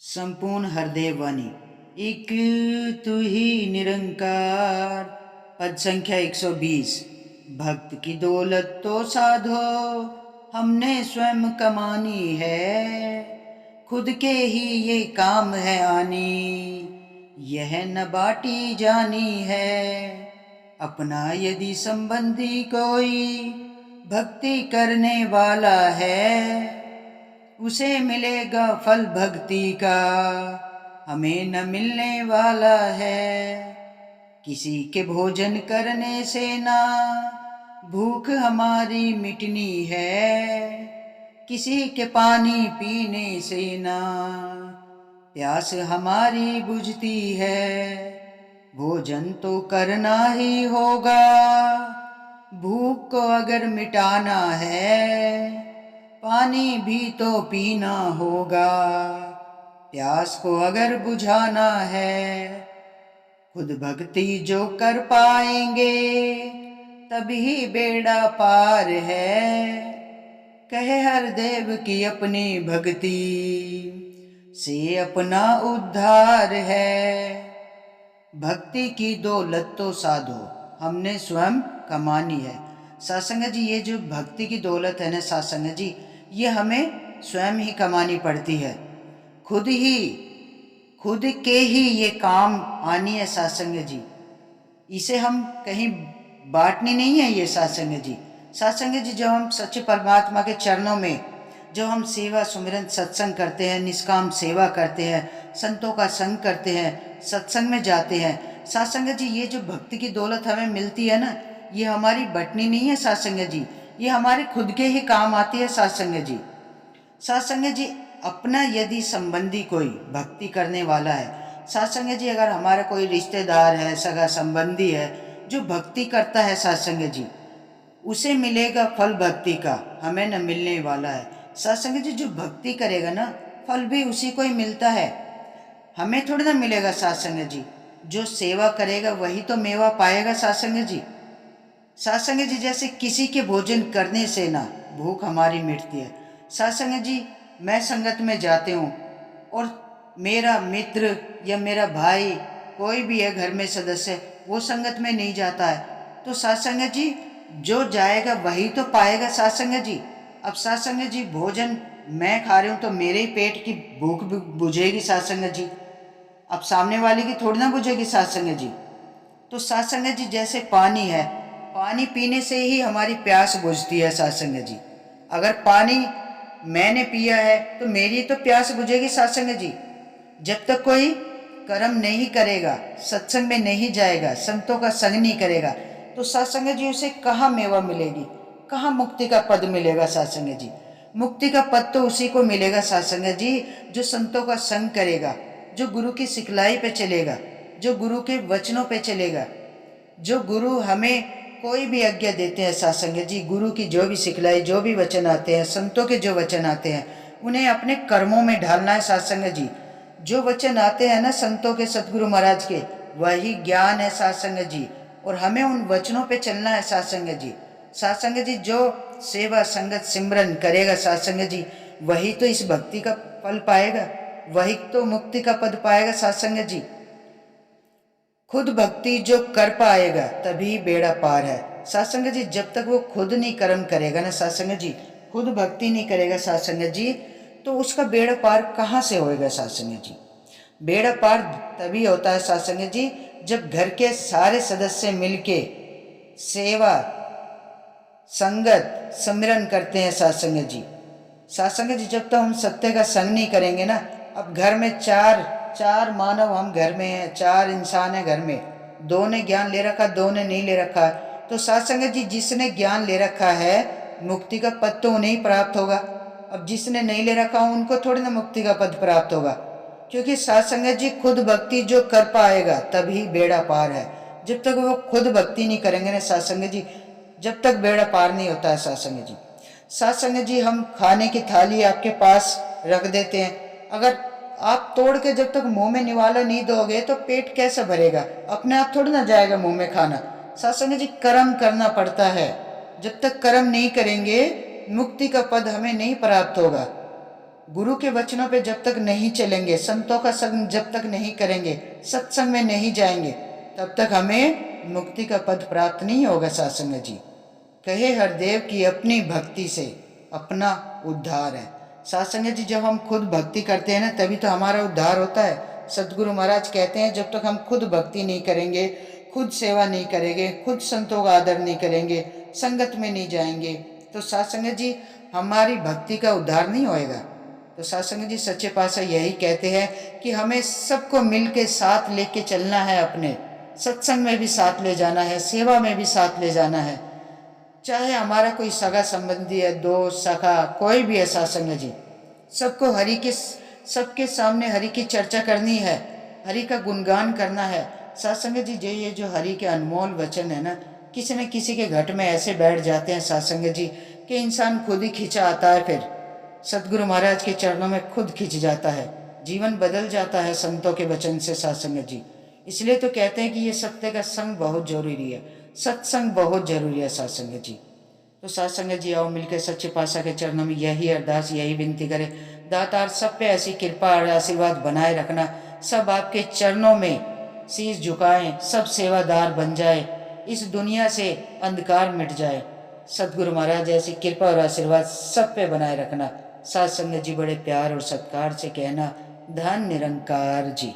संपूर्ण हृदय वाणी। एक तू ही निरंकार। पद संख्या 120। भक्त की दौलत तो साधो हमने स्वयं कमानी है, खुद के ही ये काम है आनी, यह न बाटी जानी है। अपना यदि संबंधी कोई भक्ति करने वाला है, उसे मिलेगा फल भक्ति का, हमें न मिलने वाला है। किसी के भोजन करने से ना भूख हमारी मिटनी है, किसी के पानी पीने से ना प्यास हमारी बुझती है। भोजन तो करना ही होगा, भूख को अगर मिटाना है, पानी भी तो पीना होगा, प्यास को अगर बुझाना है। खुद भक्ति जो कर पाएंगे तभी बेड़ा पार है, कहे हर देव की अपनी भक्ति से अपना उद्धार है। भक्ति की दौलत तो साधो हमने स्वयं कमानी है। सत्संग जी, ये जो भक्ति की दौलत है ना सत्संग जी, ये हमें स्वयं ही कमानी पड़ती है। खुद के ही ये काम आनी है सत्संग जी। इसे हम कहीं बांटनी नहीं है ये सत्संग जी। सत्संग जी, जब हम सच्चे परमात्मा के चरणों में जब हम सेवा सुमिरन सत्संग करते हैं, निष्काम सेवा करते हैं, संतों का संग करते हैं, सत्संग में जाते हैं, सत्संग जी, ये जो भक्ति की दौलत हमें मिलती है ना, ये हमारी बटनी नहीं है सत्संग जी, ये हमारे खुद के ही काम आती है सत्संग जी। सत्संग जी, अपना यदि संबंधी कोई भक्ति करने वाला है, सत्संग जी, अगर हमारा कोई रिश्तेदार है, सगा संबंधी है जो भक्ति करता है सत्संग जी, उसे मिलेगा फल भक्ति का, हमें न मिलने वाला है। सत्संग जी, जो भक्ति करेगा ना, फल भी उसी को ही मिलता है, हमें थोड़ी ना मिलेगा सत्संग जी। जो सेवा करेगा वही तो मेवा पाएगा सत्संग जी। सत्संग जी, जैसे किसी के भोजन करने से ना भूख हमारी मिटती है। सत्संग जी, मैं संगत में जाते हूँ और मेरा मित्र या मेरा भाई कोई भी है घर में सदस्य, वो संगत में नहीं जाता है, तो सत्संग जी, जो जाएगा वही तो पाएगा सत्संग जी। अब सत्संग जी, भोजन मैं खा रही हूँ तो मेरे ही पेट की भूख बुझेगी सत्संग जी, अब सामने वाले की थोड़ी ना बुझेगी सत्संग जी। तो सत्संग जी, जैसे पानी है, पानी पीने से ही हमारी प्यास बुझती है सत्संग जी। अगर पानी मैंने पिया है तो मेरी तो प्यास बुझेगी सत्संग जी। जब तक कोई कर्म नहीं करेगा, सत्संग में नहीं जाएगा, संतों का संग नहीं करेगा, तो सत्संग जी उसे कहाँ मेवा मिलेगी, कहाँ मुक्ति का पद मिलेगा सत्संग जी। मुक्ति का पद तो उसी को मिलेगा सत्संग जी जो संतों का संग करेगा, जो गुरु की सिखलाई पे चलेगा, जो गुरु के वचनों पे चलेगा। जो गुरु हमें कोई भी आज्ञा देते हैं सत्संग जी, गुरु की जो भी सिखलाई, जो भी वचन आते हैं, संतों के जो वचन आते हैं, उन्हें अपने कर्मों में ढालना है सत्संग जी। जो वचन आते हैं ना संतों के, सतगुरु महाराज के, वही ज्ञान है सत्संग जी, और हमें उन वचनों पे चलना है सत्संग जी। सत्संग जी, जो सेवा संगत सिमरन करेगा सत्संग जी, वही तो इस भक्ति का फल पाएगा, वही तो मुक्ति का पद पाएगा सत्संग जी। खुद भक्ति जो कर पाएगा तभी बेड़ा पार है सत्संग जी। जब तक वो खुद नहीं कर्म करेगा ना सत्संग जी, खुद भक्ति नहीं करेगा सत्संग जी, तो उसका बेड़ा पार कहाँ से होएगा सत्संग जी। बेड़ा पार तभी होता है सत्संग जी, जब घर के सारे सदस्य मिलके सेवा संगत सिमरन करते हैं सत्संग जी। सत्संग जी, जब तक हम सत्य का संग नहीं करेंगे ना, अब घर में चार मानव हम घर में हैं, चार इंसान है घर में, दो ने ज्ञान ले रखा, दो ने नहीं ले रखा, तो सत्संग जी, जिसने ज्ञान ले रखा है मुक्ति का पद तो उन्हें ही प्राप्त होगा। अब जिसने नहीं ले रखा उनको थोड़ी ना मुक्ति का पद प्राप्त होगा, क्योंकि सत्संग जी, खुद भक्ति जो कर पाएगा तभी बेड़ा पार है। जब तक वो खुद भक्ति नहीं करेंगे ना सत्संग जी, जब तक बेड़ा पार नहीं होता है सत्संग जी। सत्संग जी, हम खाने की थाली आपके पास रख देते हैं, अगर आप तोड़ के जब तक मुंह में निवाला नहीं दोगे तो पेट कैसे भरेगा, अपने आप थोड़ी ना जाएगा मुंह में खाना। सत्संग जी, कर्म करना पड़ता है, जब तक कर्म नहीं करेंगे मुक्ति का पद हमें नहीं प्राप्त होगा। गुरु के वचनों पे जब तक नहीं चलेंगे, संतों का संग जब तक नहीं करेंगे, सत्संग में नहीं जाएंगे, तब तक हमें मुक्ति का पद प्राप्त नहीं होगा। सासंग जी कहे हरदेव की अपनी भक्ति से अपना उद्धार है। सासंग जी जब हम खुद भक्ति करते हैं ना, तभी तो हमारा उद्धार होता है। सदगुरु महाराज कहते हैं जब तक हम खुद भक्ति नहीं करेंगे, खुद सेवा नहीं करेंगे, खुद संतों का आदर नहीं करेंगे, संगत में नहीं जाएंगे, तो सासंग जी हमारी भक्ति का उद्धार नहीं होएगा। तो सासंग जी सच्चे पातशाह यही कहते हैं कि हमें सबको मिल के साथ लेके चलना है, अपने सत्संग में भी साथ ले जाना है, सेवा में भी साथ ले जाना है। चाहे हमारा कोई सगा संबंधी है, दोस्त सखा कोई भी है, सासंग जी सबको हरि के सबके सामने हरि की चर्चा करनी है, हरि का गुणगान करना है। सासंग जी ये जो हरि के अनमोल वचन है ना, किसी न किसी के घट में ऐसे बैठ जाते हैं सासंग जी कि इंसान खुद ही खिंचा आता है, फिर सदगुरु महाराज के चरणों में खुद खिंच जाता है, जीवन बदल जाता है संतों के वचन से। सासंग जी इसलिए तो कहते हैं कि ये सत्य का संग बहुत जरूरी है, सत्संग बहुत जरूरी है सासंग जी। तो सासंग जी आओ मिलकर सच्चे पातशाह के चरणों में यही अरदास, यही विनती करें, दातार सब पे ऐसी कृपा और आशीर्वाद बनाए रखना, सब आपके चरणों में शीश झुकाएं, सब सेवादार बन जाए, इस दुनिया से अंधकार मिट जाए। सदगुरु महाराज ऐसी कृपा और आशीर्वाद सब पे बनाए रखना। सासंग जी बड़े प्यार और सत्कार से कहना, धन निरंकार जी।